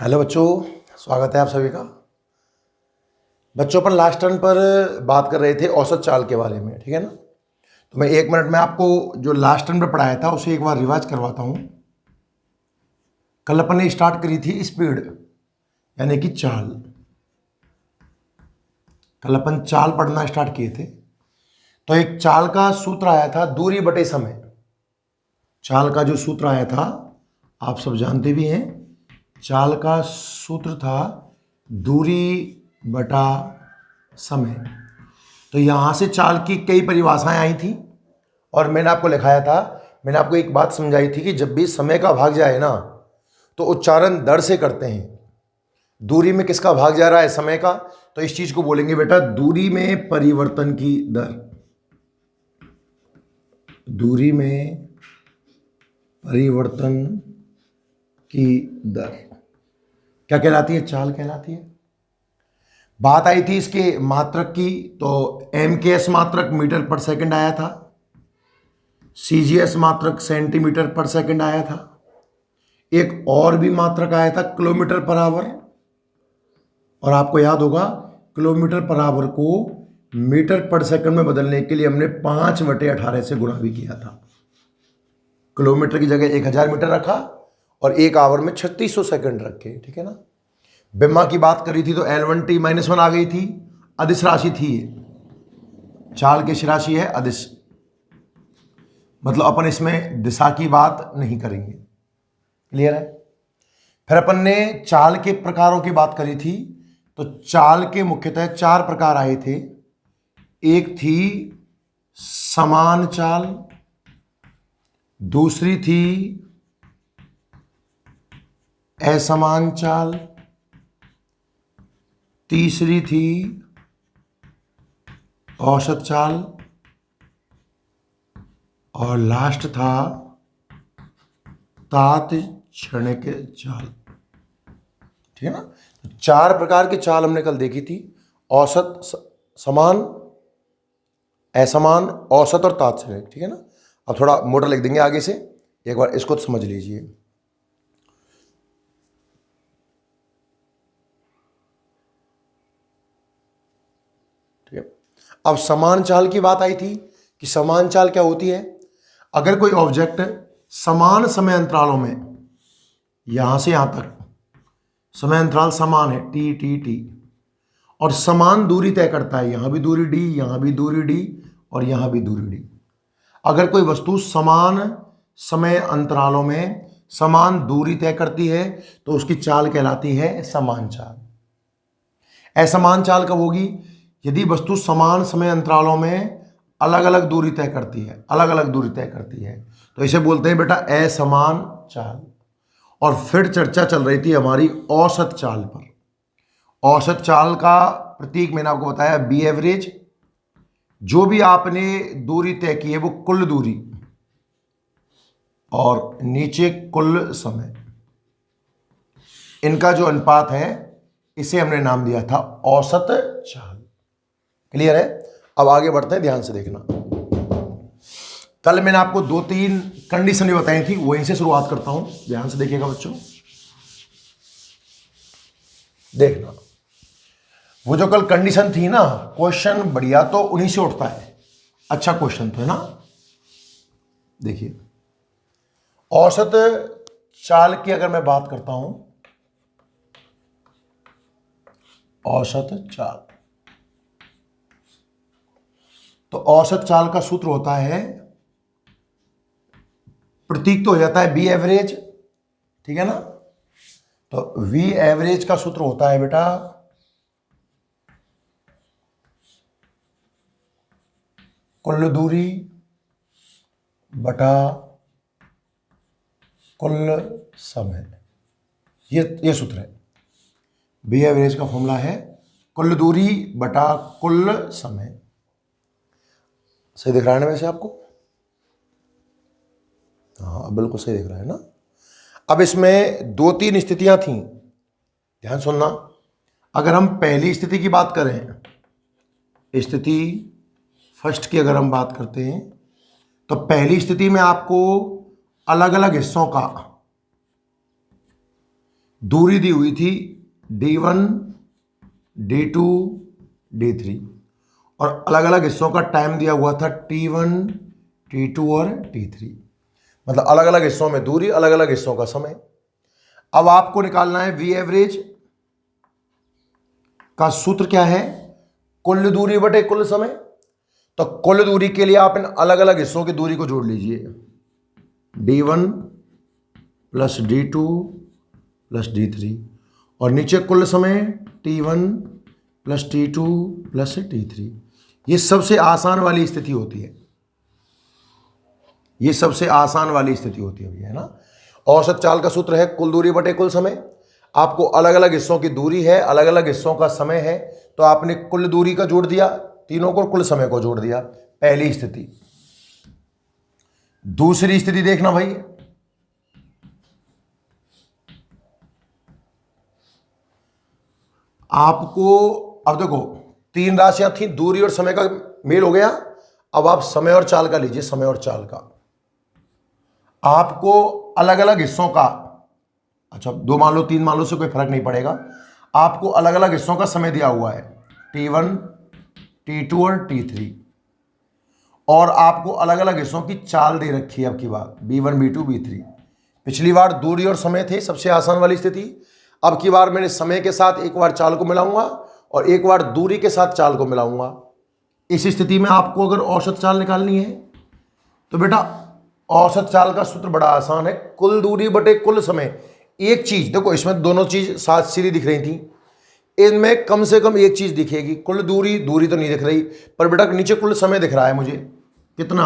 Hello बच्चों, स्वागत है आप सभी का। बच्चों, अपन लास्ट टर्न पर बात कर रहे थे औसत चाल के बारे में, ठीक है ना। तो मैं 1 मिनट में आपको जो लास्ट टर्न पर पढ़ाया था उसे एक बार रिवाइज करवाता हूँ। कल अपन ने स्टार्ट करी थी स्पीड, यानी कि चाल। कल अपन चाल पढ़ना स्टार्ट किए थे। तो एक चाल का सूत्र आया था दूरी बटे समय। चाल का जो सूत्र आया था आप सब जानते भी हैं। चाल का सूत्र था दूरी बटा समय। तो यहाँ से चाल की कई परिभाषाएं आई थी और मैंने आपको लिखाया था, मैंने आपको एक बात समझाई थी कि जब भी समय का भाग जाए ना तो उच्चारण दर से करते हैं। दूरी में किसका भाग जा रहा है? समय का। तो इस चीज को बोलेंगे बेटा दूरी में परिवर्तन की दर। दूरी में परिवर्तन की दर क्या कहलाती है? चाल कहलाती है। बात आई थी इसके मात्रक की, तो एमकेएस मात्रक मीटर पर सेकंड आया था, सीजीएस मात्रक सेंटीमीटर पर सेकंड आया था, एक और भी मात्रक आया था किलोमीटर पर आवर। और आपको याद होगा किलोमीटर पर आवर को मीटर पर सेकंड में बदलने के लिए हमने 5/18 से गुणा भी किया था। किलोमीटर की जगह 1000 मीटर रखा और एक आवर में 3600 सेकंड रखे, ठीक है ना। बिम्मा की बात करी थी तो L1T -1 आ गई थी, अदिश राशि थी ये। चाल की राशि है अदिश, मतलब अपन इसमें दिशा की बात नहीं करेंगे। क्लियर है? फिर अपन ने चाल के प्रकारों की बात करी थी। तो चाल के मुख्यतः 4 प्रकार आए थे। एक थी समान चाल, दूसरी थी असमान चाल, तीसरी थी औसत चाल और लास्ट था तात्क्षणिक चाल, ठीक है ना। तो 4 प्रकार की चाल हमने कल देखी थी। औसत, समान, असमान, औसत और तात्क्षणिक, ठीक है ना। अब थोड़ा मोटा लिख देंगे आगे से, एक बार इसको समझ लीजिए। ठीक है। अब समान चाल की बात आई थी कि समान चाल क्या होती है। अगर कोई ऑब्जेक्ट समान समय अंतरालों में, यहां से यहां तक समय अंतराल समान है टी टी टी, और समान दूरी तय करता है, यहां भी दूरी डी, यहां भी दूरी डी और यहां भी दूरी डी। अगर कोई वस्तु समान समय अंतरालों में समान दूरी तय करती है तो उसकी चाल कहलाती है समान चाल। असमान चाल कब होगी? यदि वस्तु समान समय अंतरालों में अलग अलग दूरी तय करती है, अलग अलग दूरी तय करती है, तो इसे बोलते हैं बेटा असमान चाल। और फिर चर्चा चल रही थी हमारी औसत चाल पर। औसत चाल का प्रतीक मैंने आपको बताया बी एवरेज। जो भी आपने दूरी तय की है वो कुल दूरी और नीचे कुल समय, इनका जो अनुपात है इसे हमने नाम दिया था औसत चाल। क्लियर है? अब आगे बढ़ते हैं, ध्यान से देखना। कल मैंने आपको 2-3 कंडीशन भी बताई थी, वहीं से शुरुआत करता हूं, ध्यान से देखिएगा बच्चों। देखना, वो जो कल कंडीशन थी ना, क्वेश्चन बढ़िया तो उन्हीं से उठता है। अच्छा क्वेश्चन तो है ना। देखिए, औसत चाल की अगर मैं बात करता हूं, औसत चाल, तो औसत चाल का सूत्र होता है, प्रतीक तो हो जाता है बी एवरेज, ठीक है ना। तो वी एवरेज का सूत्र होता है बेटा कुल दूरी बटा कुल समय। ये सूत्र है। बी एवरेज का फॉर्मूला है कुल दूरी बटा कुल समय। सही दिख रहा है ना वैसे आपको? हाँ, बिल्कुल सही दिख रहा है ना। अब इसमें 2-3 स्थितियां थी, ध्यान सुनना। अगर हम पहली स्थिति की बात करें, स्थिति फर्स्ट की अगर हम बात करते हैं, तो पहली स्थिति में आपको अलग अलग हिस्सों का दूरी दी हुई थी D1, D2, D3 और अलग अलग हिस्सों का टाइम दिया हुआ था T1, T2 और T3। मतलब अलग अलग हिस्सों में दूरी, अलग अलग हिस्सों का समय। अब आपको निकालना है V एवरेज का सूत्र क्या है, कुल दूरी बटे कुल समय। तो कुल दूरी के लिए आप इन अलग अलग हिस्सों की दूरी को जोड़ लीजिए, D1 plus D2 plus D3 और नीचे कुल समय T1 plus T2 plus T3। ये सबसे आसान वाली स्थिति होती है, ये सबसे आसान वाली स्थिति होती है भैया, है ना। औसत चाल का सूत्र है कुल दूरी बटे कुल समय। आपको अलग अलग हिस्सों की दूरी है, अलग अलग हिस्सों का समय है, तो आपने कुल दूरी का जोड़ दिया तीनों को, कुल समय को जोड़ दिया, पहली स्थिति। दूसरी स्थिति देखना भाई, आपको अब देखो तीन राशियां थी, दूरी और समय का मेल हो गया। अब आप समय और चाल का लीजिए, समय और चाल का आपको अलग अलग हिस्सों का, अच्छा दो मान लो तीन मान लो, से कोई फर्क नहीं पड़ेगा। आपको अलग अलग हिस्सों का समय दिया हुआ है T1, T2 और T3 और आपको अलग अलग हिस्सों की चाल दे रखी है। अब की बार B1, B2, B3। पिछली बार दूरी और समय थे, सबसे आसान वाली स्थिति। अब की बार मैंने समय के साथ एक बार चाल को मिलाऊंगा और एक बार दूरी के साथ चाल को मिलाऊंगा। इस स्थिति में आपको अगर औसत चाल निकालनी है तो बेटा औसत चाल का सूत्र बड़ा आसान है, कुल दूरी बटे कुल समय। एक चीज देखो, इसमें दोनों चीज साथ सीधी दिख रही थी, इनमें कम से कम एक चीज दिखेगी, कुल दूरी, दूरी तो नहीं दिख रही, पर बेटा नीचे कुल समय दिख रहा है मुझे, कितना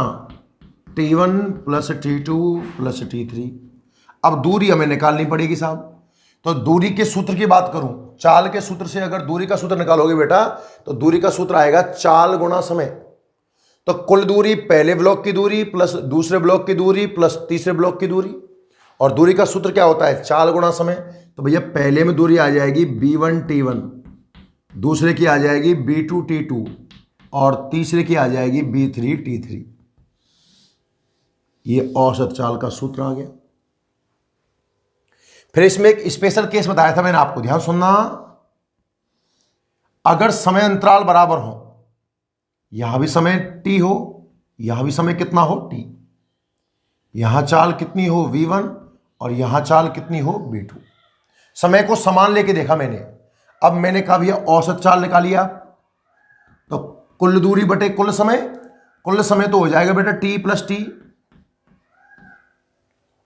T1 plus T2 plus T3। अब दूरी हमें निकालनी पड़ेगी साहब। तो दूरी के सूत्र की बात करूं, चाल के सूत्र से अगर दूरी का सूत्र निकालोगे बेटा, तो दूरी का सूत्र आएगा चाल गुणा समय। तो कुल दूरी पहले ब्लॉक की दूरी प्लस दूसरे ब्लॉक की दूरी प्लस तीसरे ब्लॉक की दूरी, और दूरी का सूत्र क्या होता है, चाल गुणा समय। तो भैया पहले में दूरी आ जाएगी B1 T1, दूसरे की आ जाएगी B2 T2 और तीसरे की आ जाएगी B3 T3। ये औसत चाल का सूत्र आ गया। फिर इसमें एक स्पेशल केस बताया था मैंने आपको, ध्यान सुनना। अगर समय अंतराल बराबर हो, यहां भी समय T हो, यहां भी समय कितना हो T, यहां चाल कितनी हो V1 और यहां चाल कितनी हो B2, समय को समान लेके देखा मैंने। अब मैंने कहा भैया औसत चाल निकालिए आप, तो कुल दूरी बटे कुल समय, कुल समय तो हो जाएगा बेटा T प्लस T,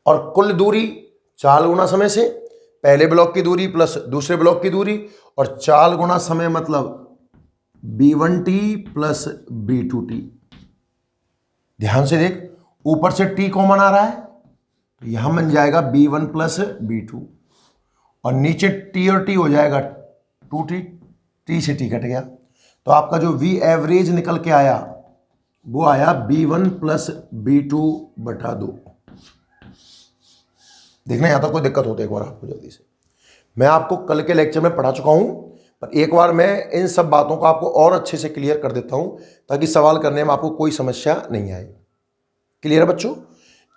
और कुल दूरी चाल गुना समय से, पहले ब्लॉक की दूरी प्लस दूसरे ब्लॉक की दूरी, और चाल गुना समय मतलब B1T प्लस B2T। ध्यान से देख, ऊपर से T कॉमन आ रहा है तो यहां बन जाएगा B1 प्लस B2, और नीचे T और T हो जाएगा 2T, T से T कट गया, तो आपका जो V एवरेज निकल के आया वो आया B1 प्लस B2 बटा 2। देखना यहां तक कोई दिक्कत होती है एक बार आपको जल्दी से, मैं आपको कल के लेक्चर में पढ़ा चुका हूं, पर एक बार मैं इन सब बातों को आपको और अच्छे से क्लियर कर देता हूं ताकि सवाल करने में आपको कोई समस्या नहीं आए। क्लियर है बच्चों?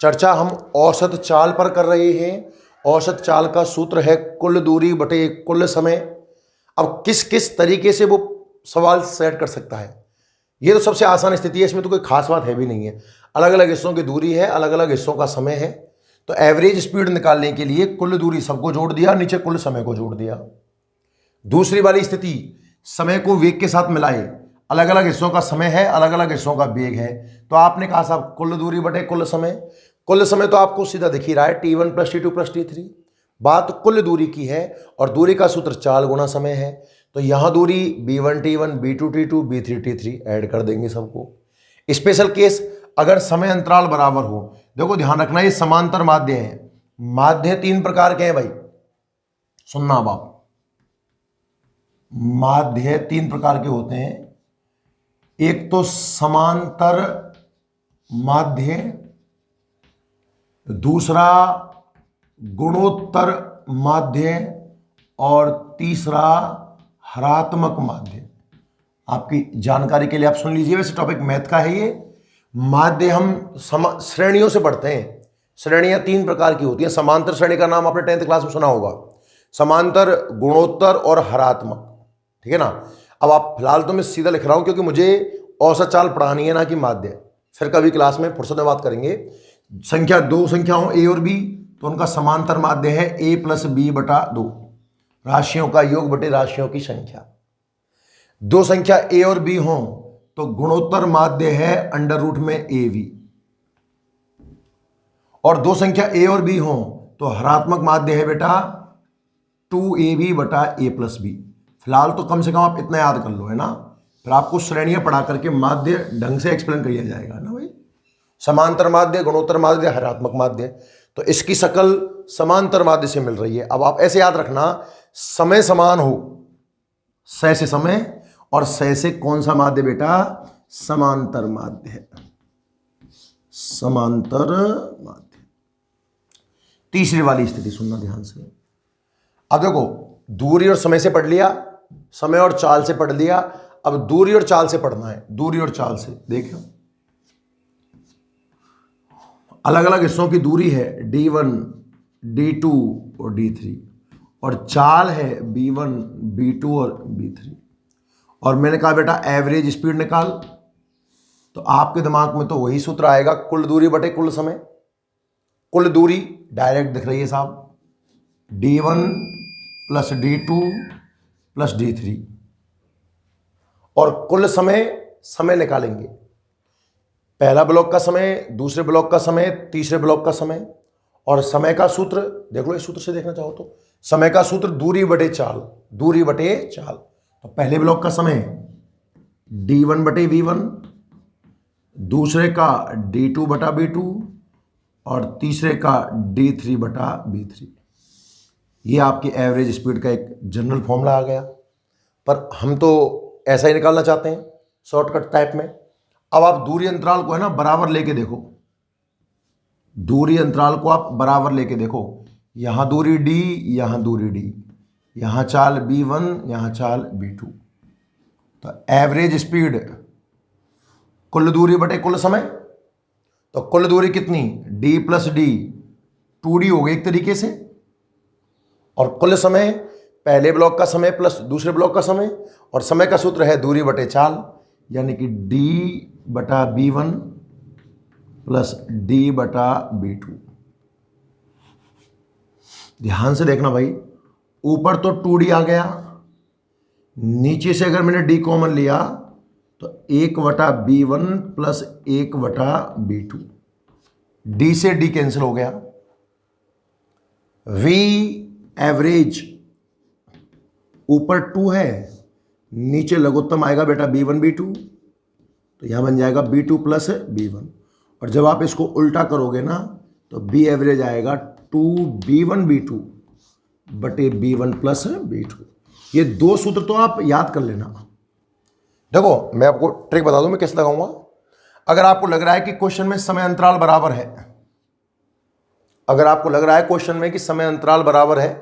चर्चा हम औसत चाल पर कर रहे हैं। औसत चाल का सूत्र है कुल दूरी बटे कुल समय। अब किस किस तरीके से वो सवाल सेट कर सकता है, ये तो सबसे आसान स्थिति है, इसमें तो कोई खास बात है भी नहीं है। अलग अलग हिस्सों की दूरी है, अलग अलग हिस्सों का समय है, तो एवरेज स्पीड निकालने के लिए कुल दूरी सबको जोड़ दिया, नीचे कुल समय को जोड़ दिया। दूसरी वाली स्थिति, समय को वेग के साथ मिलाए, अलग अलग हिस्सों का समय है, अलग अलग हिस्सों का वेग है, तो आपने कहा साहब कुल दूरी बटे कुल समय। कुल समय तो आपको सीधा दिख ही रहा है T1 plus T2 plus T3, बात कुल दूरी की है और दूरी का सूत्र चाल गुना समय है, तो यहां दूरी B1 T1 B2 T2 B3 T3 add कर देंगे सबको। स्पेशल केस, अगर समय अंतराल बराबर हो, देखो ध्यान रखना ये समांतर माध्य है। माध्य तीन प्रकार के हैं भाई, सुनना बाप, माध्य तीन प्रकार के होते हैं। एक तो समांतर माध्य, दूसरा गुणोत्तर माध्य और तीसरा हरात्मक माध्य। आपकी जानकारी के लिए आप सुन लीजिए, वैसे टॉपिक मैथ का है ये। माध्य हम श्रेणियों से पढ़ते हैं। श्रेणियां तीन प्रकार की होती हैं। समांतर श्रेणी का नाम आपने 10th क्लास में सुना होगा, समांतर, गुणोत्तर और हरात्मक। ठीक है ना। अब आप फिलहाल तो मैं सीधा लिख रहा हूं क्योंकि मुझे औसत चाल पढ़ानी है ना कि माध्य। फिर कभी क्लास में फुर्सत में बात करेंगे। संख्या, दो संख्याओं ए और बी, तो उनका समांतर माध्य है a प्लस बी बटा 2, राशियों का योग बटे राशियों की संख्या। दो संख्या ए और बी हों तो गुणोत्तर माध्य है अंडर रूट में ए वी, और दो संख्या ए और बी हों तो हरात्मक माध्य है बेटा 2ab बटा a प्लस बी। फिलहाल तो कम से कम आप इतना याद कर लो, है ना। फिर आपको श्रेणियां पढ़ा करके माध्य ढंग से एक्सप्लेन किया जाएगा ना भाई। समांतर माध्य, गुणोत्तर माध्य, हरात्मक माध्य, तो इसकी शकल समांतर माध्य से मिल रही है। अब आप ऐसे याद रखना, समय समान हो, स से समय और स से कौन सा माध्य बेटा, समांतर माध्य है, समांतर माध्य। तीसरी वाली स्थिति सुनना ध्यान से। अब देखो, दूरी और समय से पढ़ लिया, समय और चाल से पढ़ लिया, अब दूरी और चाल से पढ़ना है। दूरी और चाल से देखो, अलग अलग हिस्सों की दूरी है d1, d2 और d3, और चाल है b1, b2 और b3। और मैंने कहा बेटा एवरेज स्पीड निकाल, तो आपके दिमाग में तो वही सूत्र आएगा, कुल दूरी बटे कुल समय। कुल दूरी डायरेक्ट दिख रही है साहब, d1 plus d2 plus d3, और कुल समय, समय निकालेंगे, पहला ब्लॉक का समय, दूसरे ब्लॉक का समय, तीसरे ब्लॉक का समय। और समय का सूत्र देख लो, इस सूत्र से देखना चाहो तो समय का सूत्र दूरी बटे चाल, दूरी बटे चाल। तो पहले ब्लॉक का समय d1 बटे v1, दूसरे का d2 बटा b2 और तीसरे का d3 बटा b3। ये आपकी एवरेज स्पीड का एक जनरल फॉर्मूला आ गया। पर हम तो ऐसा ही निकालना चाहते हैं शॉर्टकट टाइप में। अब आप दूरी अंतराल को है ना बराबर लेके देखो, दूरी अंतराल को आप बराबर लेके देखो, यहां दूरी d, यहां दूरी d, यहां चाल b1, यहां चाल b2। तो एवरेज स्पीड कुल दूरी बटे कुल समय, तो कुल दूरी कितनी, d प्लस d, 2d हो गई एक तरीके से। और कुल समय पहले ब्लॉक का समय प्लस दूसरे ब्लॉक का समय, और समय का सूत्र है दूरी बटे चाल, यानी कि d बटा b1 प्लस d बटा b2। ध्यान से देखना भाई, ऊपर तो 2d आ गया, नीचे से अगर मैंने d कॉमन लिया तो 1 बटा b1 प्लस 1 बटा b2, d से d कैंसिल हो गया। v एवरेज ऊपर 2 है, नीचे लघुत्तम आएगा बेटा b1 b2, तो यहां बन जाएगा b2 प्लस b1। और जब आप इसको उल्टा करोगे ना तो b एवरेज आएगा 2b1 b2 बटे b1 प्लस b2। ये दो सूत्र तो आप याद कर लेना। देखो मैं आपको ट्रिक बता दूं मैं कैसे लगाऊंगा। अगर आपको लग रहा है कि क्वेश्चन में समय अंतराल बराबर है, अगर आपको लग रहा है क्वेश्चन में कि समय अंतराल बराबर है,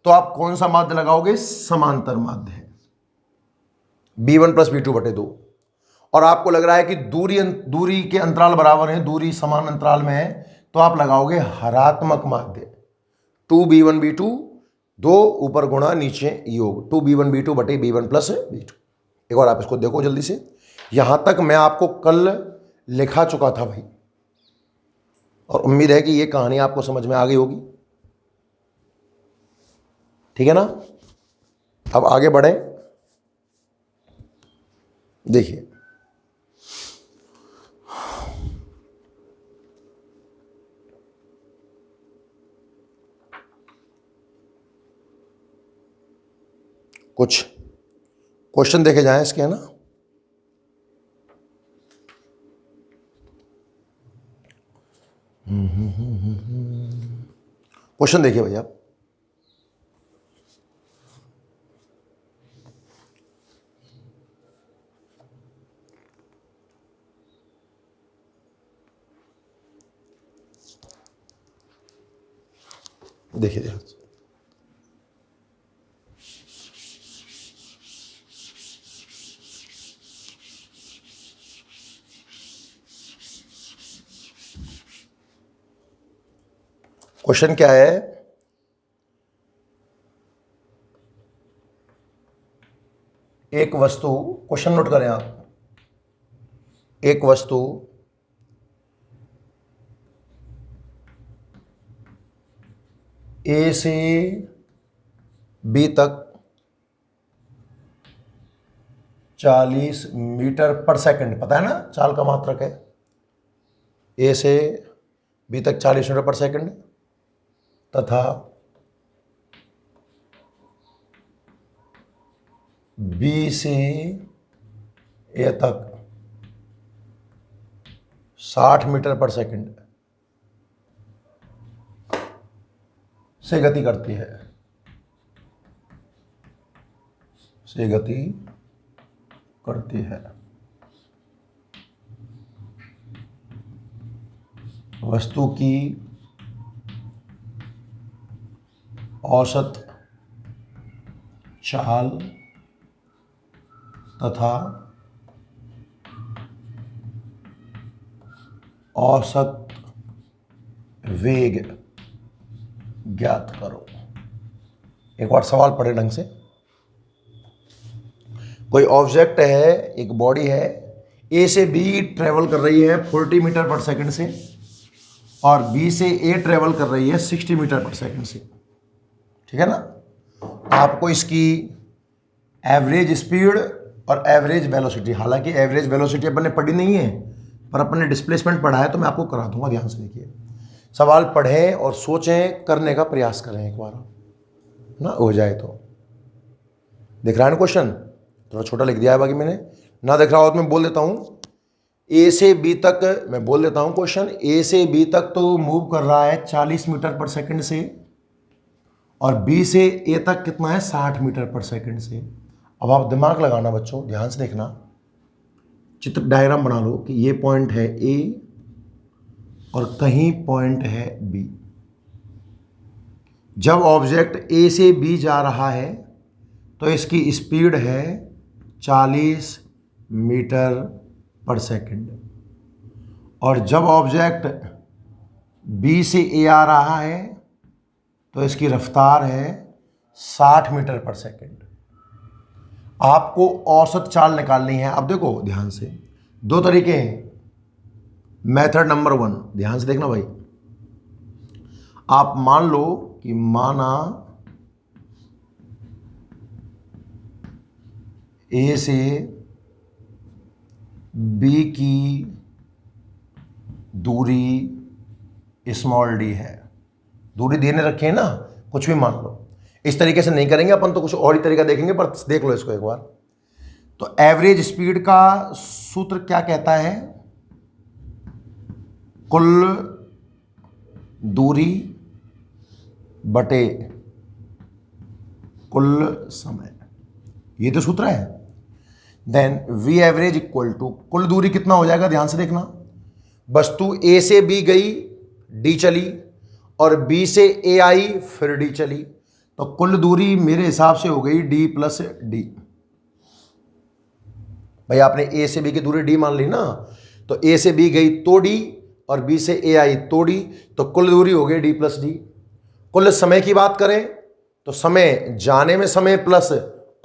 तो आप कौन सा माध्य लगाओगे, समांतर माध्य है, b1 प्लस b2 बटे 2। और आपको लग रहा है कि दूरी के अंतराल बराबर है, दूरी समान अंतराल में है, तो आप लगाओगे हरात्मक माध्य, 2b1 b2, 2 ऊपर गुणा नीचे योग, 2b1 b2 बटे b1 प्लस b2। एक बार आप इसको देखो जल्दी से, यहां तक मैं आपको कल लिखा चुका था भाई, और उम्मीद है कि ये कहानी आपको समझ में आ गई होगी। ठीक है ना। अब आगे बढ़े, देखिए कुछ क्वेश्चन देखे जाएं इसके, है ना। क्वेश्चन देखिए भैया, देखिए ध्यान से। क्वेश्चन क्या है, एक वस्तु, क्वेश्चन नोट करें आप, एक वस्तु ए से बी तक 40 मीटर पर सेकंड, पता है ना चाल का मात्रक है, ए से बी तक 40 मीटर पर सेकंड, तथा बी से ए तक 60 मीटर पर सेकंड से गति करती है, से गति करती है। वस्तु की औसत चाल तथा औसत वेग ज्ञात करो। एक बार सवाल पढ़े ढंग से। कोई ऑब्जेक्ट है, एक बॉडी है, ए से बी ट्रेवल कर रही है 40 मीटर पर सेकंड से, और बी से ए ट्रेवल कर रही है 60 मीटर पर सेकंड से, ठीक है ना। आपको इसकी एवरेज स्पीड और एवरेज वेलोसिटी, हालांकि एवरेज वेलोसिटी अपन ने पढ़ी नहीं है पर अपन ने डिस्प्लेसमेंट पढ़ा है, तो मैं आपको करा दूंगा। ध्यान से देखिए, सवाल पढ़ें और सोचें, करने का प्रयास करें एक बार ना, हो जाए तो। दिख रहा है ना क्वेश्चन, थोड़ा छोटा लिख दिया है, बाकी मैंने ना दिख रहा हो तो मैं बोल देता हूँ। ए से बी तक मैं बोल देता हूँ क्वेश्चन, ए से बी तक तो मूव कर रहा है 40 मीटर पर सेकंड से, और बी से ए तक कितना है 60 मीटर पर सेकंड से। अब आप दिमाग लगाना बच्चों, ध्यान से देखना, चित्र डायग्राम बना लो कि ये पॉइंट है ए और कहीं पॉइंट है बी। जब ऑब्जेक्ट ए से बी जा रहा है तो इसकी स्पीड है 40 मीटर पर सेकंड, और जब ऑब्जेक्ट बी से ए आ रहा है तो इसकी रफ्तार है 60 मीटर पर सेकंड। आपको औसत चाल निकालनी है। अब देखो ध्यान से, दो तरीके हैं। मेथड नंबर 1, ध्यान से देखना भाई। आप मान लो कि माना ए से बी की दूरी स्मॉल डी है, दूरी देने रखे है ना, कुछ भी मान लो। इस तरीके से नहीं करेंगे अपन, तो कुछ और ही तरीका देखेंगे, पर देख लो इसको एक बार। तो एवरेज स्पीड का सूत्र क्या कहता है? कुल दूरी बटे कुल समय, ये तो सूत्र है। Then we average equal to, कुल दूरी कितना हो जाएगा, ध्यान से देखना। वस्तु ए से बी गई, डी चली, और बी से ए आई, फिर डी चली, तो कुल दूरी मेरे हिसाब से हो गई डी प्लस डी। भाई आपने ए से बी की दूरी डी मान ली ना, तो ए से बी गई तो डी, और बी से ए आई तो डी, तो कुल दूरी हो गई डी प्लस डी। कुल समय की बात करें तो समय, जाने में समय प्लस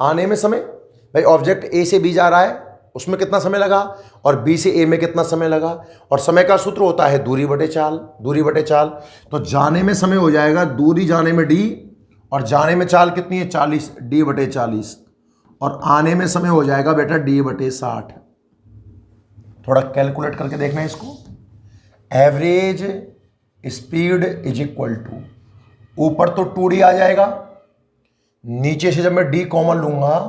आने में समय। भाई ऑब्जेक्ट ए से बी जा रहा है, उसमें कितना समय लगा, और बी से ए में कितना समय लगा, और समय का सूत्र होता है दूरी बटे चाल, दूरी बटे चाल। तो जाने में समय हो जाएगा दूरी जाने में डी, और जाने में चाल कितनी है 40, डी बटे 40, और आने में समय हो जाएगा बेटा डी बटे 60। थोड़ा कैलकुलेट करके देखना है इसको। Average speed is equal to, ऊपर तो 2d आ जाएगा, नीचे से जब मैं d कॉमन लूंगा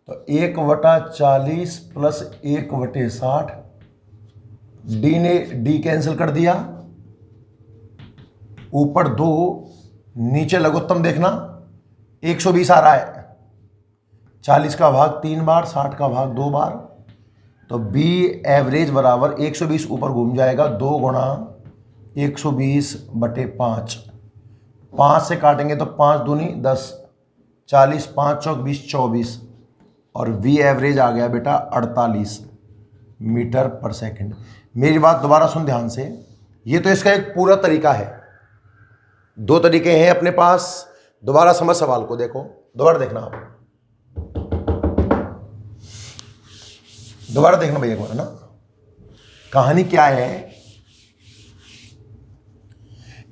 तो 1/40 प्लस 1/60, d ने d कैंसिल कर दिया, ऊपर 2, नीचे लघुत्तम देखना 120 आ रहा है, 40 का भाग 3 बार, 60 का भाग 2 बार, तो b एवरेज बराबर 120 ऊपर घूम जाएगा, 2 गुणा 120/5, 5 से काटेंगे तो 5 दूनी 10, 40, 5 चौक 20, 24, और v एवरेज आ गया बेटा 48 मीटर पर सेकंड। मेरी बात दोबारा सुन ध्यान से, ये तो इसका एक पूरा तरीका है। 2 तरीके हैं अपने पास, दोबारा समझ सवाल को, देखो दोबारा देखना आप। दोबारा देखना भैया एक बार ना, कहानी क्या है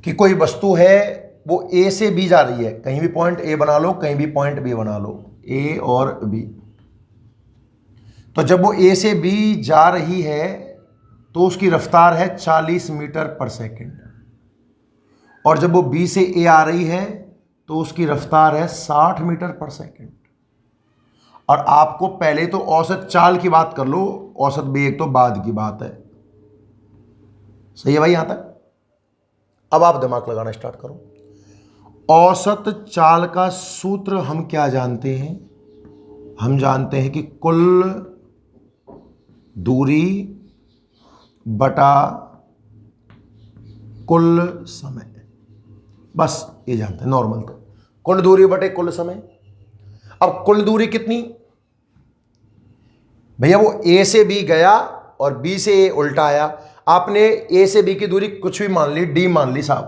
कि कोई वस्तु है वो ए से बी जा रही है, कहीं भी पॉइंट ए बना लो, कहीं भी पॉइंट बी बना लो, ए और बी। तो जब वो ए से बी जा रही है तो उसकी रफ्तार है 40 मीटर पर सेकंड, और जब वो बी से ए आ रही है तो उसकी रफ्तार है 60 मीटर पर सेकंड। और आपको पहले तो औसत चाल की बात कर लो, औसत वेग तो बाद की बात है। सही है भाई यहां तक? अब आप दिमाग लगाना स्टार्ट करो। औसत चाल का सूत्र हम क्या जानते हैं? हम जानते हैं कि कुल दूरी बटा कुल समय, बस ये जानते हैं नॉर्मल। तो कुल दूरी बटे कुल समय। अब कुल दूरी कितनी भैया? वो ए से बी गया और बी से ए उल्टा आया। आपने ए से बी की दूरी कुछ भी मान ली, डी मान ली साहब,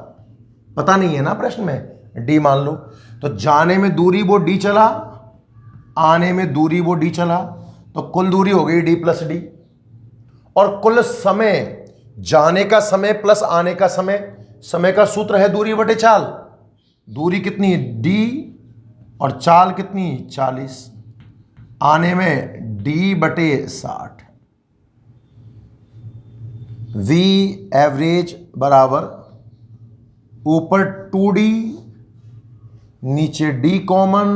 पता नहीं है ना प्रश्न में, डी मान लो। तो जाने में दूरी वो डी चला, आने में दूरी वो डी चला, तो कुल दूरी हो गई डी प्लस डी। और कुल समय, जाने का समय प्लस आने का समय, समय का सूत्र है दूरी बटे चाल। दूरी कितनी है? डी, और चाल कितनी? 40। आने में डी बटे 60। वी एवरेज बराबर ऊपर 2D, नीचे डी कॉमन,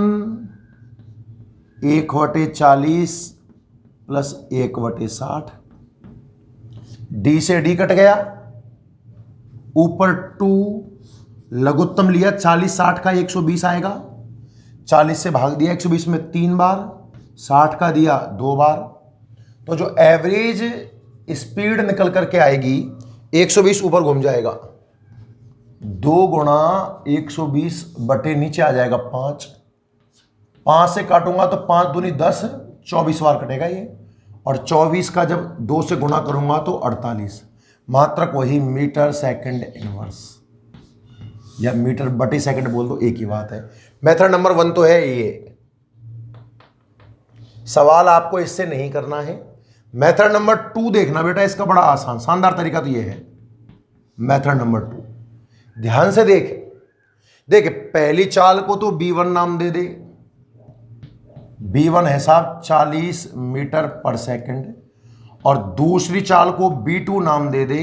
1/40 प्लस 1/60। डी से डी कट गया, ऊपर 2, लघुत्तम लिया 40 60 का 120 आएगा, 40 से भाग दिया 120 में 3 बार, 60 का दिया 2 बार। तो जो एवरेज स्पीड निकल करके आएगी 120 ऊपर घूम जाएगा, 2 गुणा 120 बटे नीचे आ जाएगा 5। 5 से काटूंगा तो 5 दूनी 10, 24 बार कटेगा ये। और 24 का जब 2 से गुणा करूंगा तो 48। मात्रक वही मीटर सेकंड इनवर्स, या मीटर बटे सेकंड बोल दो, एक ही बात है। मेथड नंबर 1 तो है ये। सवाल आपको इससे नहीं करना है। मेथड नंबर 2 देखना बेटा, इसका बड़ा आसान शानदार तरीका तो ये है। मेथड नंबर 2 ध्यान से देख पहली चाल को तो B1 नाम दे दे। B1 है साहब 40 मीटर पर सेकंड, और दूसरी चाल को B2 नाम दे दे,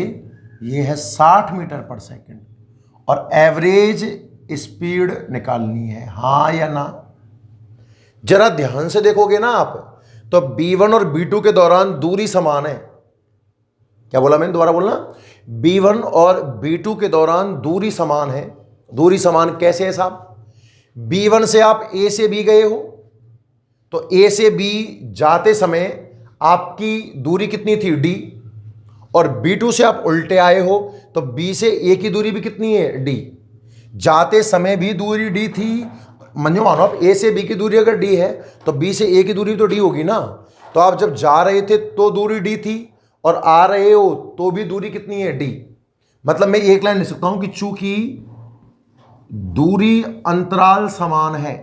ये है 60 मीटर पर सेकंड। और एवरेज स्पीड निकालनी है, हां या ना? जरा ध्यान से देखोगे ना आप, तो B1 और B2 के दौरान दूरी समान है। क्या बोला मैंने? दोबारा बोलना। B1 और B2 के दौरान दूरी समान है। दूरी समान कैसे है साहब? B1 से आप A से B गए हो, तो A से B जाते समय आपकी दूरी कितनी थी? D। और B2 से आप उल्टे आए हो, तो B से A की दूरी भी कितनी है? D। जाते समय भी दूरी D थी। मानो आप A से B की दूरी अगर D है तो B से A की दूरी तो D होगी ना। तो आप जब जा रहे थे तो दूरी D थी, और आ रहे हो तो भी दूरी कितनी है? D। मतलब मैं एक लाइन लिख सकता हूं कि चूंकि दूरी अंतराल समान है,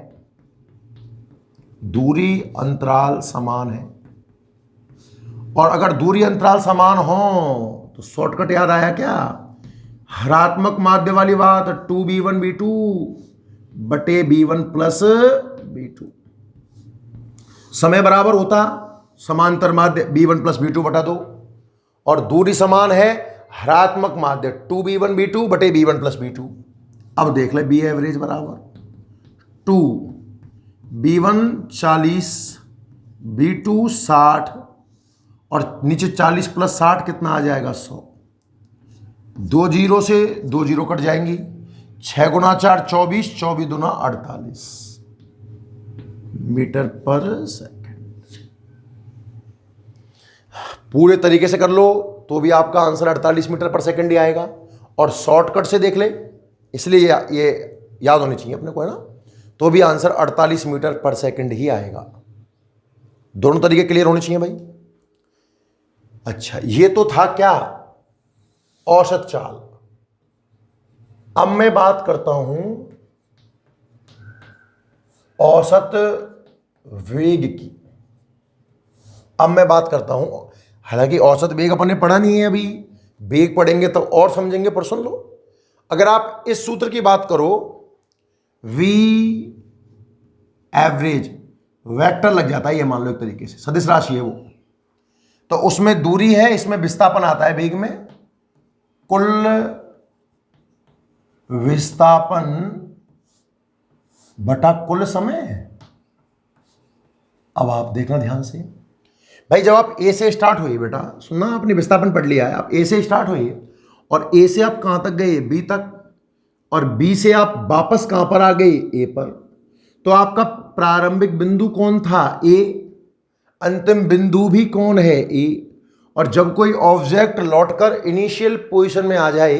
दूरी अंतराल समान है, और अगर दूरी अंतराल समान हो तो शॉर्टकट याद आया क्या? हरात्मक माध्य वाली बात, 2B1 B2 बटे B1 प्लस B2। समय बराबर होता समांतर माध्य B1 प्लस B2 बटा 2, और दूरी समान है हरात्मक माध्य 2B1 B2 बटे B1 प्लस B2। अब देख ले बी एवरेज बराबर 2, B1 40, B2 60, और नीचे 40 प्लस 60 कितना आ जाएगा? 100। 2 जीरो से 2 जीरो कट जाएंगी, 6 गुना 4 24, 24 दूना 48 मीटर पर सेकंड। पूरे तरीके से कर लो तो भी आपका आंसर 48 मीटर पर सेकंड ही आएगा। और शॉर्टकट से देख ले, इसलिए ये याद होनी चाहिए अपने को, है ना? तो भी आंसर 48 मीटर पर सेकंड ही आएगा। दोनों तरीके क्लियर होने चाहिए भाई। अच्छा, ये तो था क्या? औसत चाल। अब मैं बात करता हूं औसत वेग की। अब मैं बात करता हूं, हालांकि औसत वेग अपन ने पढ़ा नहीं है अभी, वेग पढ़ेंगे तब और समझेंगे, पर सुन लो। अगर आप इस सूत्र की बात करो, v एवरेज वेक्टर लग जाता है, ये मान लो एक तरीके से सदिश राशि है वो, तो उसमें दूरी है, इसमें विस्थापन आता है वेग में, कुल विस्थापन बटा कुल समय। अब आप देखना ध्यान से भाई, जब आप ए से स्टार्ट हुई, बेटा सुनना, आपने विस्थापन पढ़ लिया है, आप ए से स्टार्ट हुई और ए से आप कहां तक गए, बी तक, और बी से आप वापस कहां पर आ गए, ए पर। तो आपका प्रारंभिक बिंदु कौन था, ए, अंतिम बिंदु भी कौन है, ए। और जब कोई ऑब्जेक्ट लौटकर इनिशियल पोजीशन में आ जाए,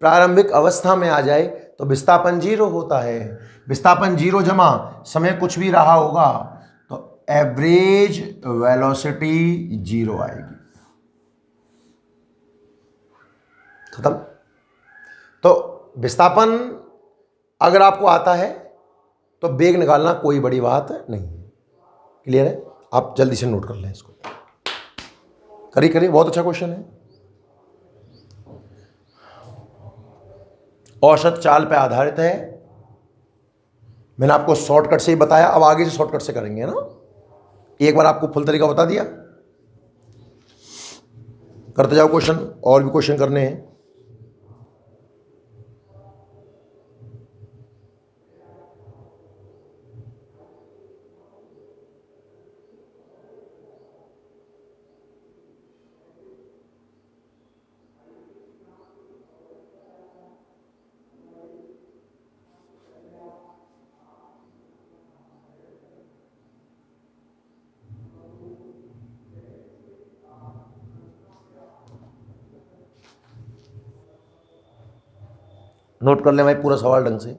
प्रारंभिक अवस्था में आ जाए, तो विस्थापन जीरो होता है। विस्थापन जीरो जमा समय कुछ भी रहा होगा, तो एवरेज वेलोसिटी जीरो आएगी। खत्म। तो विस्थापन अगर आपको आता है तो वेग निकालना कोई बड़ी बात नहीं है। क्लियर है? आप जल्दी से नोट कर लें इसको। करिए करिए, बहुत अच्छा क्वेश्चन है। औसत चाल पे आधारित है, मैंने आपको शॉर्टकट से ही बताया, अब आगे से शॉर्टकट से करेंगे ना। एक बार आपको फुल तरीका बता दिया, करते जाओ क्वेश्चन, और भी क्वेश्चन करने हैं। नोट कर ले भाई पूरा सवाल ढंग से।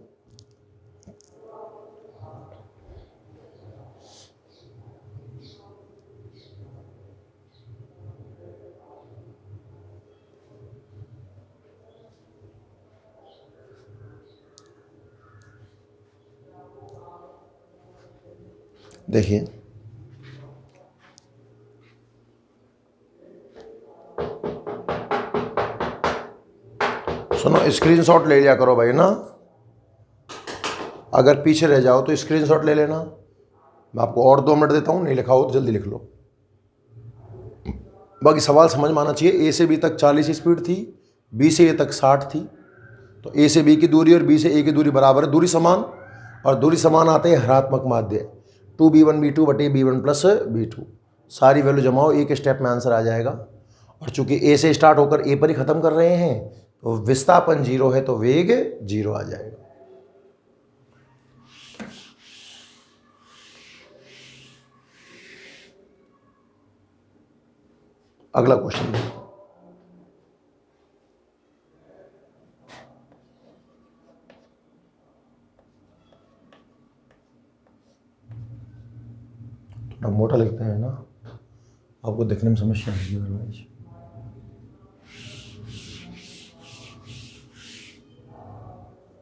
देखिए, सुनो, स्क्रीनशॉट ले लिया करो भाई ना, अगर पीछे रह जाओ तो स्क्रीनशॉट ले लेना। मैं आपको और 2 मिनट देता हूँ, नहीं लिखा हो तो जल्दी लिख लो। बाकी सवाल समझ में आना चाहिए। ए से बी तक 40 स्पीड थी, बी से ए तक 60 थी, तो ए से बी की दूरी और बी से ए की दूरी बराबर है, दूरी समान, और दूरी समान आते हैं हरात्मक माध्य 2b1b2 बटे b1 प्लस b2। सारी वैल्यू जमाओ, एक स्टेप में आंसर आ जाएगा। और चूंकि ए से स्टार्ट होकर ए पर ही खत्म कर रहे हैं, तो विस्थापन जीरो है, तो वेग जीरो आ जाएगा। अगला क्वेश्चन देखो। थोड़ा मोटा लिखते हैं ना, आपको देखने में समस्या आएगी अदरवाइज।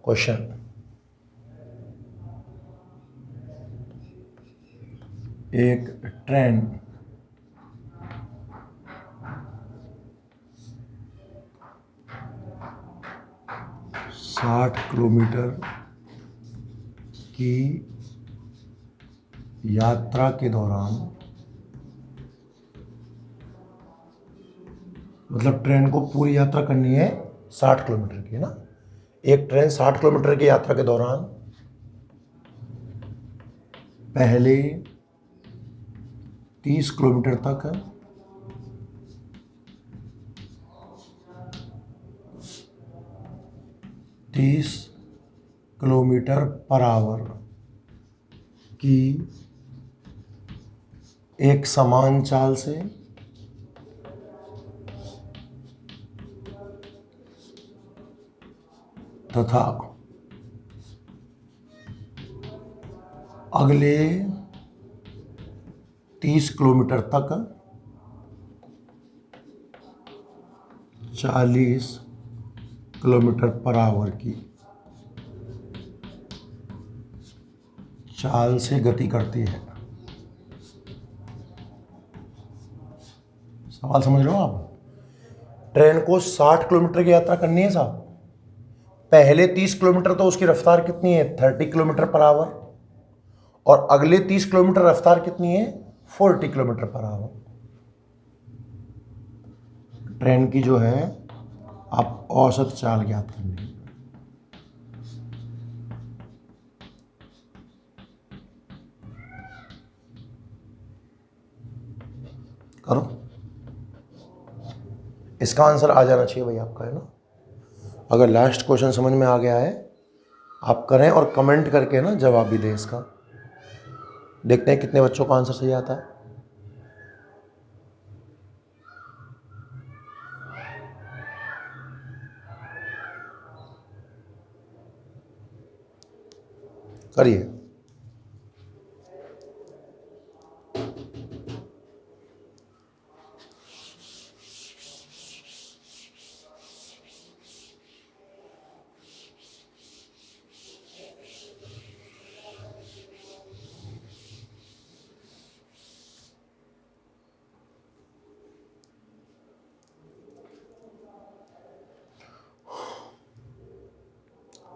क्वेश्चन, एक ट्रेन साठ किलोमीटर की यात्रा के दौरान, मतलब ट्रेन को पूरी यात्रा करनी है 60 किलोमीटर की, है ना। एक ट्रेन 60 किलोमीटर की यात्रा के दौरान पहले 30 किलोमीटर तक तीस किलोमीटर पर आवर की एक समान चाल से तथा अगले 30 किलोमीटर तक 40 किलोमीटर पर आवर की चाल से गति करती है। सवाल समझ रहे हो आप? ट्रेन को 60 किलोमीटर की यात्रा करनी है साहब। पहले 30 किलोमीटर तो उसकी रफ्तार कितनी है, 30 किलोमीटर पर आवर, और अगले 30 किलोमीटर रफ्तार कितनी है, 40 किलोमीटर पर आवर। ट्रेन की जो है आप औसत चाल ज्ञात करनी है। करो, इसका आंसर आ जाना चाहिए भाई आपका, है ना। अगर लास्ट क्वेश्चन समझ में आ गया है आप करें और कमेंट करके ना जवाब भी दें इसका। देखते हैं कितने बच्चों का आंसर सही आता है। करिए।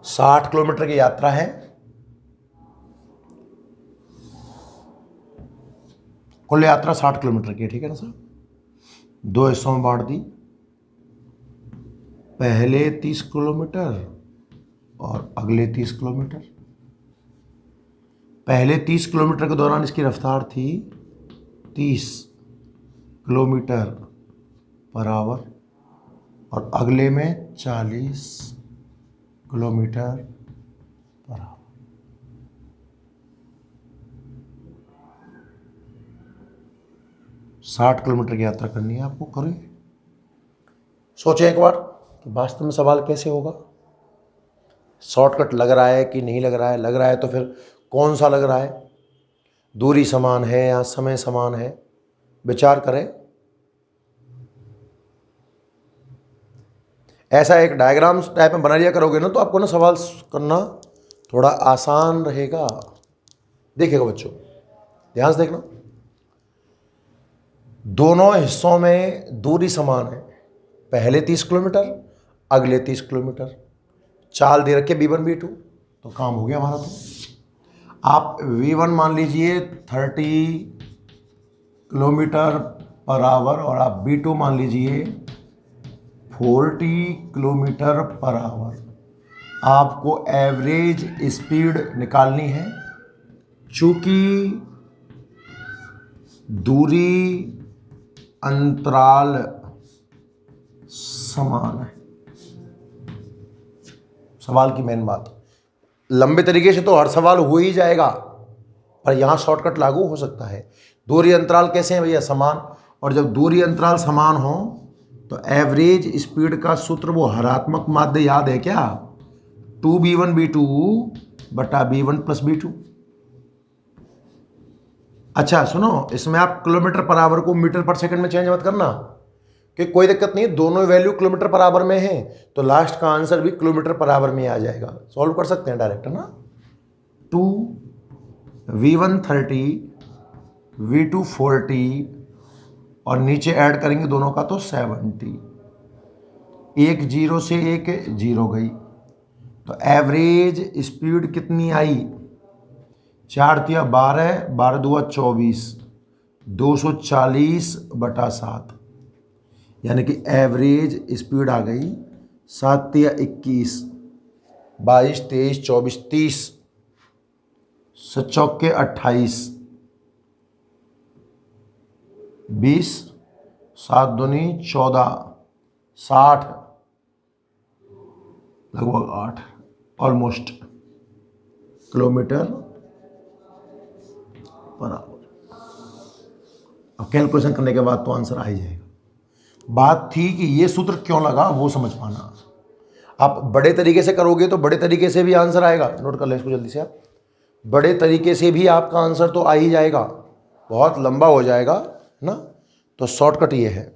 साठ किलोमीटर की यात्रा है, कुल यात्रा 60 किलोमीटर की है, ठीक है ना सर। दो हिस्सों में बांट दी, पहले 30 किलोमीटर और अगले 30 किलोमीटर। पहले 30 किलोमीटर के दौरान इसकी रफ्तार थी 30 किलोमीटर पर आवर, और अगले में 40 किलोमीटर पर आवर। साठ किलोमीटर की यात्रा करनी है आपको, करें। सोचें एक बार कि वास्तव में सवाल कैसे होगा। शॉर्टकट लग रहा है कि नहीं लग रहा है, लग रहा है तो फिर कौन सा लग रहा है, दूरी समान है या समय समान है, विचार करें। ऐसा एक डायग्राम टाइप में बना लिया करोगे ना तो आपको ना सवाल करना थोड़ा आसान रहेगा। देखिएगा बच्चों, ध्यान से देखना, दोनों हिस्सों में दूरी समान है, पहले 30 किलोमीटर अगले 30 किलोमीटर। चाल दे रखे V1 V2, तो काम हो गया हमारा। तो आप V1 मान लीजिए 30 किलोमीटर पर आवर और आप V2 मान लीजिए 40 किलोमीटर पर आवर। आपको एवरेज स्पीड निकालनी है। चूंकि दूरी अंतराल समान है, सवाल की मेन बात, लंबे तरीके से तो हर सवाल हो ही जाएगा, पर यहां शॉर्टकट लागू हो सकता है। दूरी अंतराल कैसे हैं भैया, समान, और जब दूरी अंतराल समान हो तो एवरेज स्पीड का सूत्र वो हरात्मक माध्य याद है क्या, 2v1v2 बटा v1 प्लस v2। अच्छा सुनो, इसमें आप किलोमीटर पर आवर को मीटर पर सेकंड में चेंज मत करना, कि कोई दिक्कत नहीं, दोनों वैल्यू किलोमीटर पर आवर में है तो लास्ट का आंसर भी किलोमीटर पर आवर में आ जाएगा। सॉल्व कर सकते हैं डायरेक्ट, है ना। 2v1 30 v2 40 और नीचे ऐड करेंगे दोनों का तो 70। एक जीरो से एक जीरो गई, तो एवरेज स्पीड कितनी आई, 4 तिया 12, 12 दुआ 24, 240 बटा 7, यानी कि एवरेज स्पीड आ गई 7 तिया 21, 22 23 24 30, 7 के 28, 20, 7 दूनी 14, 60, लगभग 8 ऑलमोस्ट किलोमीटर पर आवर। अब कैलकुलेशन करने के बाद तो आंसर आ ही जाएगा। बात थी कि ये सूत्र क्यों लगा वो समझ पाना। आप बड़े तरीके से करोगे तो बड़े तरीके से भी आंसर आएगा, नोट कर ले इसको जल्दी से आप, बड़े तरीके से भी आपका आंसर तो आ ही जाएगा, बहुत लंबा हो जाएगा ना, तो शॉर्टकट ये है।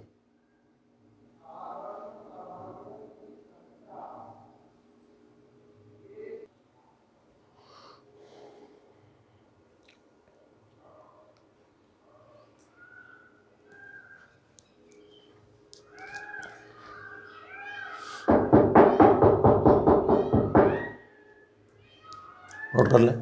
नोट कर लें।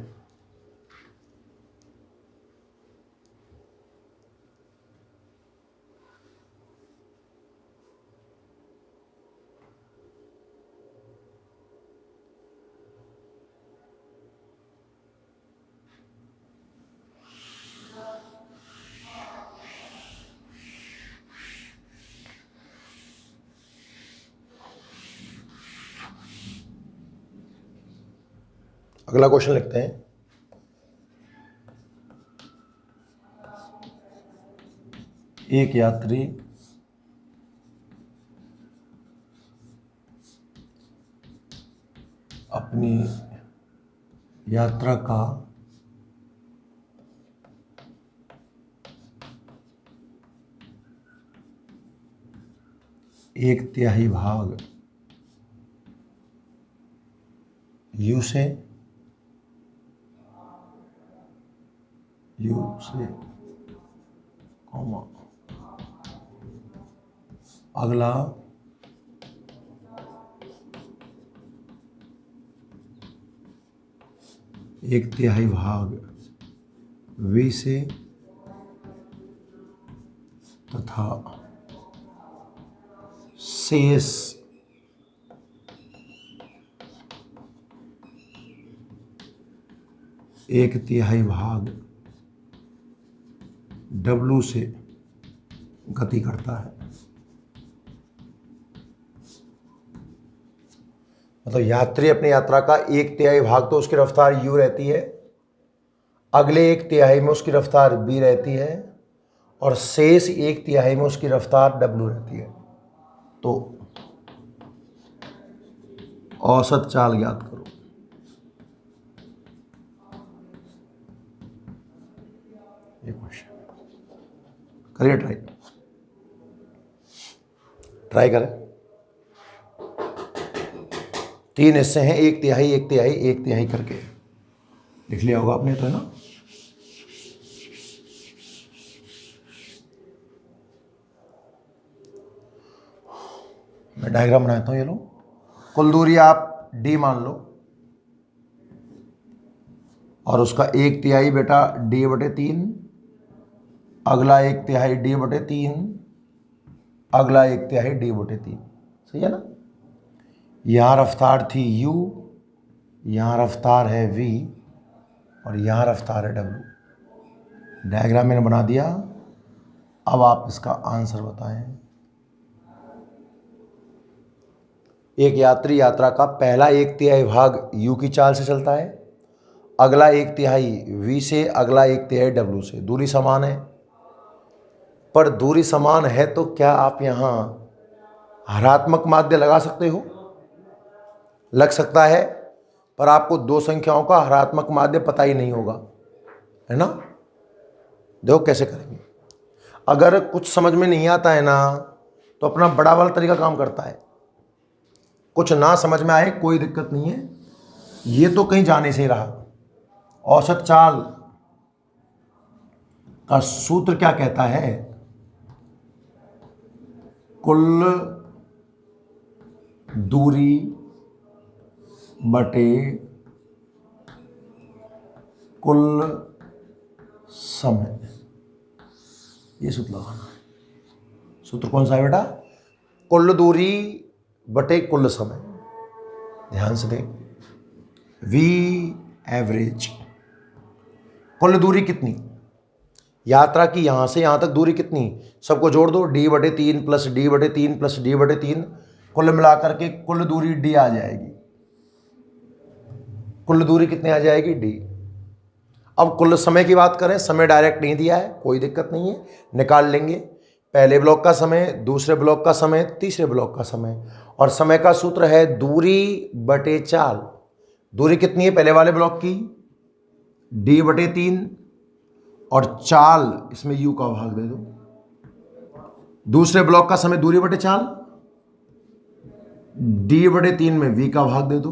अगला क्वेश्चन लिखते हैं। एक यात्री अपनी यात्रा का एक तिहाई भाग यू से कॉमा अगला एक तिहाई भाग वी से तथा शेष एक तिहाई भाग W से गति करता है। मतलब यात्री अपनी यात्रा का एक तिहाई भाग तो उसकी रफ्तार u रहती है, अगले एक तिहाई में उसकी रफ्तार b रहती है और शेष एक तिहाई में उसकी रफ्तार w रहती है। तो औसत चाल ज्ञात करो। ये क्वेश्चन करिए, ट्राई करें। 3 हिस्से हैं, एक तिहाई एक तिहाई एक तिहाई करके लिख लिया होगा आपने तो, है ना। मैं डायग्राम बनाता हूं। ये लो, कुल दूरी आप d मान लो और उसका एक तिहाई बेटा d/3, अगला एक तिहाई d/3, अगला एक तिहाई d/3। सही है ना। यहाँ रफ्तार थी u, यहाँ रफ्तार है v और यहाँ रफ्तार है w। डायग्राम मैंने बना दिया। अब आप इसका आंसर बताएं। एक यात्री यात्रा का पहला एक तिहाई भाग u की चाल से चलता है, अगला एक तिहाई v से, अगला एक तिहाई w से। दूरी समान है, पर दूरी समान है तो क्या आप यहाँ हरात्मक माध्य लगा सकते हो? लग सकता है, पर आपको दो संख्याओं का हरात्मक माध्य पता ही नहीं होगा, है ना। देखो कैसे करेंगे। अगर कुछ समझ में नहीं आता है ना तो अपना बड़ा वाला तरीका काम करता है। कुछ ना समझ में आए कोई दिक्कत नहीं है, ये तो कहीं जाने से ही रहा। औसत चाल का सूत्र क्या कहता है? कुल दूरी बटे कुल समय, ये सूत्र लगाना है। सूत्र कौन सा है बेटा? कुल दूरी बटे कुल समय। ध्यान से देख, वी एवरेज। कुल दूरी कितनी? यात्रा की यहां से यहां तक दूरी कितनी? सबको जोड़ दो, d/3 plus d/3 plus d/3, कुल मिलाकर के कुल दूरी d आ जाएगी। कुल दूरी कितनी आ जाएगी? d। अब कुल समय की बात करें, समय डायरेक्ट नहीं दिया है, कोई दिक्कत नहीं है, निकाल लेंगे। पहले ब्लॉक का समय, दूसरे ब्लॉक का समय, तीसरे ब्लॉक का समय। और समय का सूत्र है दूरी बटे चाल। दूरी कितनी है पहले वाले ब्लॉक की? d/3 और चाल इसमें u का भाग दे दो। दूसरे ब्लॉक का समय दूरी बटे चाल, d/3 में v का भाग दे दो।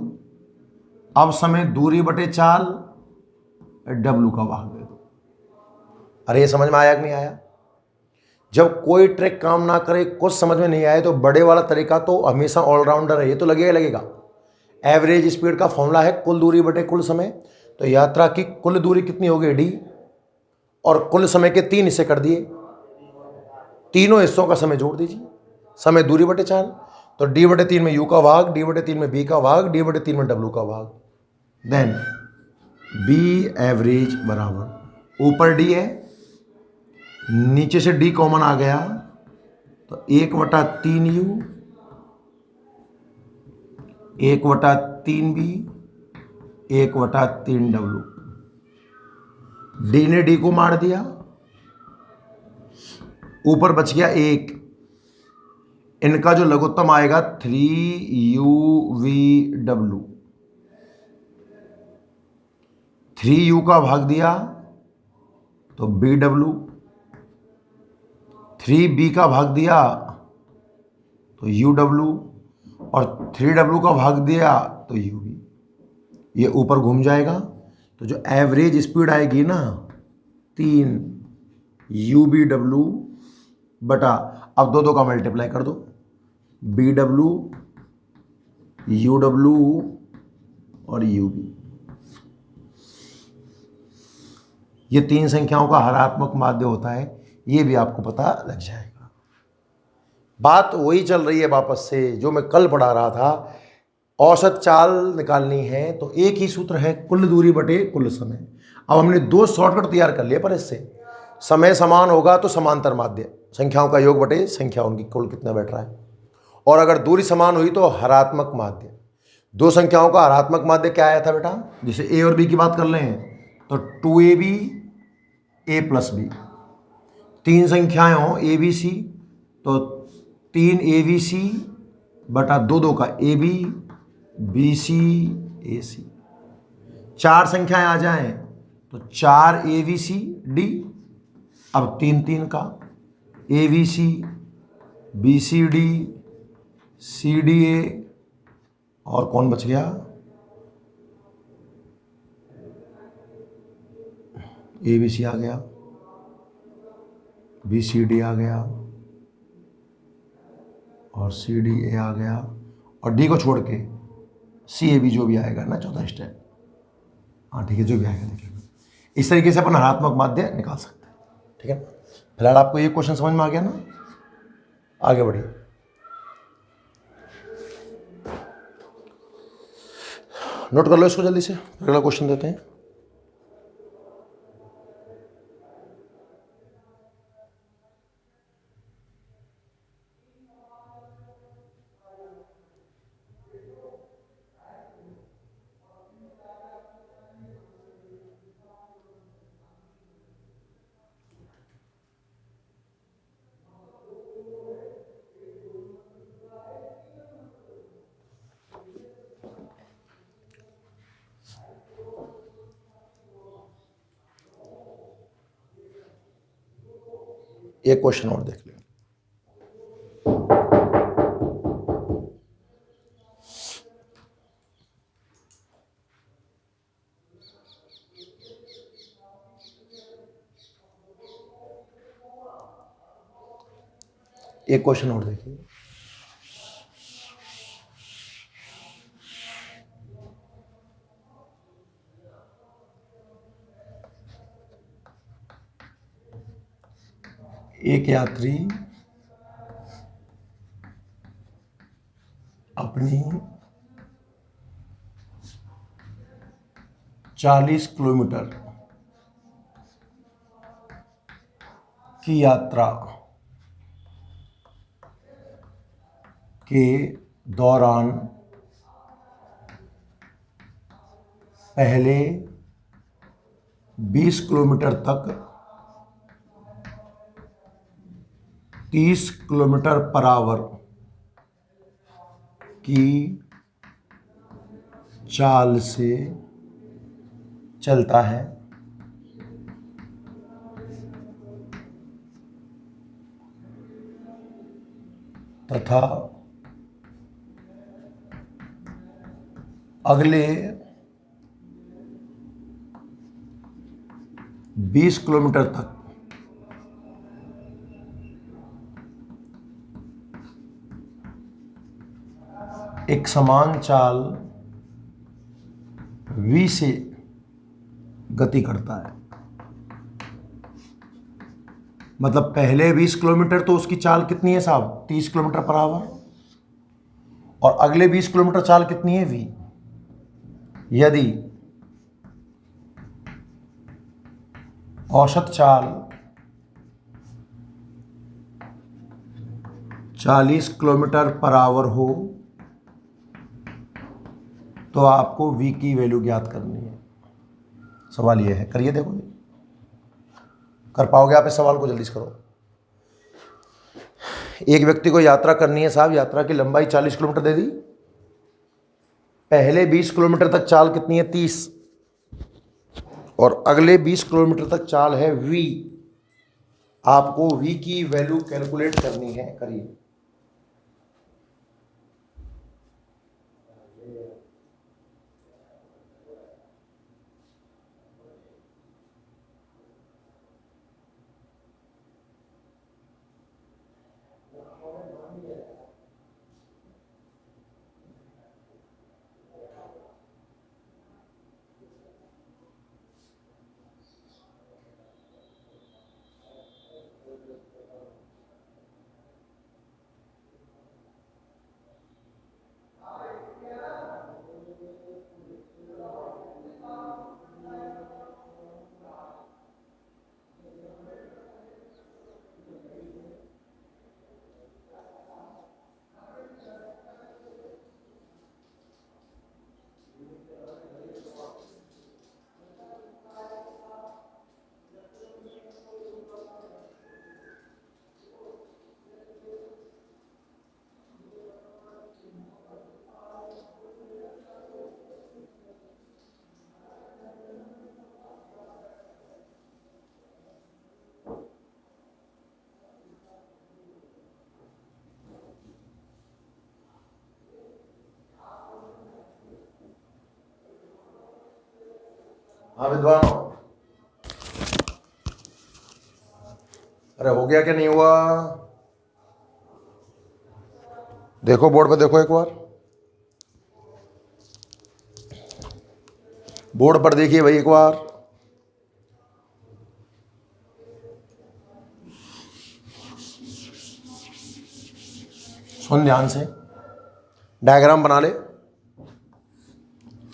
अब समय दूरी बटे चाल, w का भाग दे दो। अरे ये समझ में आया कि नहीं आया? जब कोई ट्रिक काम ना करे, कुछ समझ में नहीं आए, तो बड़े वाला तरीका तो हमेशा ऑलराउंडर है, ये तो लगेगा ही लगेगा। एवरेज स्पीड का फॉर्मूला है कुल दूरी बटे कुल समय। तो यात्रा की कुल दूरी कितनी हो गई डी, और कुल समय के 3 हिस्से कर दिए, तीनों हिस्सों का समय जोड़ दीजिए, समय दूरी बटे 4। तो D/3 में U का भाग, D/3 में B का भाग, D/3 में W का भाग। देन बी एवरेज बराबर, ऊपर D है, नीचे से D कॉमन आ गया, तो 1/3U 1/3B 1/3W। D ने D को मार दिया, ऊपर बच गया 1, इनका जो लघुत्तम आएगा 3UVW। 3U का भाग दिया तो BW, 3B का भाग दिया तो UW, और 3W का भाग दिया तो UV। ये ऊपर घूम जाएगा, तो जो एवरेज स्पीड आएगी ना 3UBW बटा, अब दो का मल्टीप्लाई कर दो, BW UW और UB। ये 3 संख्याओं का हरात्मक माध्य होता है, ये भी आपको पता लग जाएगा। बात वही चल रही है वापस से जो मैं कल पढ़ा रहा था। औसत चाल निकालनी है तो एक ही सूत्र है, कुल दूरी बटे कुल समय। अब हमने 2 शॉर्टकट तैयार कर लिए, पर इससे समय समान होगा तो समांतर माध्य, संख्याओं का योग बटे संख्या उनकी कुल कितना बैठ रहा है, और अगर दूरी समान हुई तो हरात्मक माध्य। 2 संख्याओं का हरात्मक माध्य क्या आया था बेटा, जैसे A और B की बात कर लें तो 2AB A+B। 3 संख्याएं हो ABC तो 3ABC बटा 2 का AB BC AC। 4 संख्याएं आ जाएं तो 4ABC D, अब 3 का ABC BCD CDA, और कौन बच गया, ABC आ गया, BCD आ गया और CDA आ गया, और D को छोड़ के CAB जो भी आएगा ना, चौथा स्टेप। हाँ ठीक है, जो भी आएगा देख लेंगे। इस तरीके से अपन हरात्मक माध्य निकाल सकते हैं, ठीक है। फिलहाल आपको ये क्वेश्चन समझ में आ गया ना, आगे बढ़िए। नोट कर लो इसको जल्दी से, अगला क्वेश्चन देते हैं। एक क्वेश्चन और देख लें। एक क्वेश्चन और देखिए। एक यात्री अपनी 40 किलोमीटर की यात्रा के दौरान पहले 20 किलोमीटर तक 30 किलोमीटर पर आवर की चाल से चलता है, तथा अगले 20 किलोमीटर तक एक समान चाल V से गति करता है। मतलब पहले 20 किलोमीटर तो उसकी चाल कितनी है साहब, 30 किलोमीटर पर आवर, और अगले 20 किलोमीटर चाल कितनी है, v। यदि औसत चाल 40 किलोमीटर पर आवर हो तो आपको v की वैल्यू ज्ञात करनी है। सवाल यह है, करिए, देखो कर पाओगे आप इस सवाल को, जल्दी से करो। एक व्यक्ति को यात्रा करनी है साहब, यात्रा की लंबाई 40 किलोमीटर दे दी, पहले 20 किलोमीटर तक चाल कितनी है, 30, और अगले 20 किलोमीटर तक चाल है v। आपको v की वैल्यू कैलकुलेट करनी है, करिए। हाँ विद्वान, अरे हो गया क्या नहीं हुआ, देखो बोर्ड पे, देखो एक बार बोर्ड पर देखिए भाई एक बार। सुन ध्यान से, डायग्राम बना ले।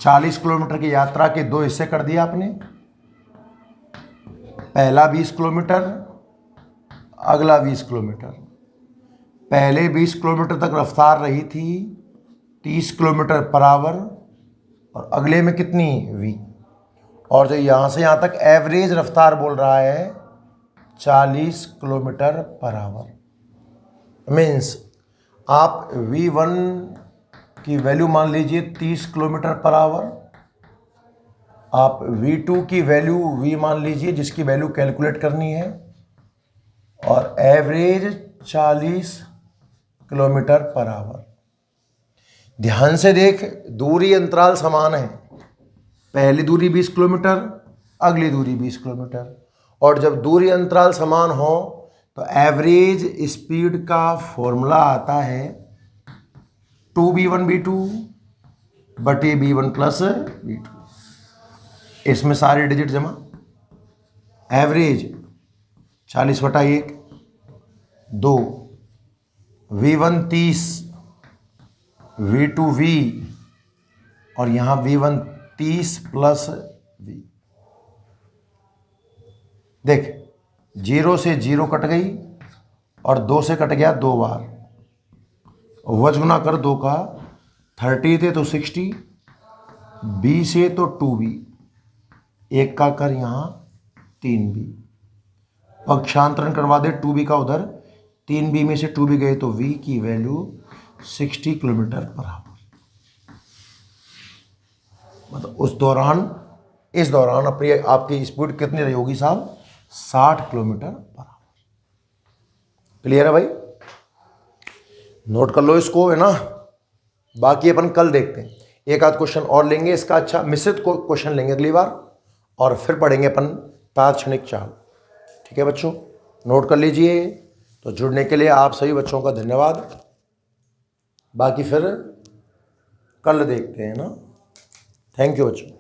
40 किलोमीटर की यात्रा के दो हिस्से कर दिया आपने, पहला 20 किलोमीटर, अगला 20 किलोमीटर। पहले 20 किलोमीटर तक रफ्तार रही थी 30 किलोमीटर पर आवर, और अगले में कितनी, v। और जो यहाँ से यहाँ तक एवरेज रफ्तार बोल रहा है 40 किलोमीटर पर आवर। मीन्स आप v1 की वैल्यू मान लीजिए 30 किलोमीटर पर आवर, आप v2 की वैल्यू v मान लीजिए, जिसकी वैल्यू कैलकुलेट करनी है, और एवरेज 40 किलोमीटर पर आवर। ध्यान से देख, दूरी अंतराल समान है, पहली दूरी 20 किलोमीटर, अगली दूरी 20 किलोमीटर, और जब दूरी अंतराल समान हो तो एवरेज स्पीड का फॉर्मूला आता है 2v1v2 बटे v1 प्लस v2। इसमें सारे डिजिट जमा, एवरेज 40 बटा 1, 2, v1 30, v2 v, और यहाँ v1 30 प्लस v। देख, 0 से 0 कट गई और 2 से कट गया 2 बार, वज गुना कर 2 का, 30 थे तो 60, b से तो 2b, 1 का कर यहाँ 3b, पक्षांतरण करवा दे 2b का उधर, 3b में से 2b गए तो v की वैल्यू 60 किलोमीटर पर आवर। मतलब उस दौरान, इस दौरान अपनी आपकी स्पीड कितनी रही होगी साहब, 60 किलोमीटर पर आवर। क्लियर है भाई, नोट कर लो इसको, है ना। बाकी अपन कल देखते हैं, एक आध क्वेश्चन और लेंगे इसका, अच्छा मिश्रित क्वेश्चन लेंगे अगली बार, और फिर पढ़ेंगे अपन तात्क्षणिक चाल। ठीक है बच्चों, नोट कर लीजिए। तो जुड़ने के लिए आप सभी बच्चों का धन्यवाद। बाकी फिर कल देखते हैं ना। थैंक यू बच्चों।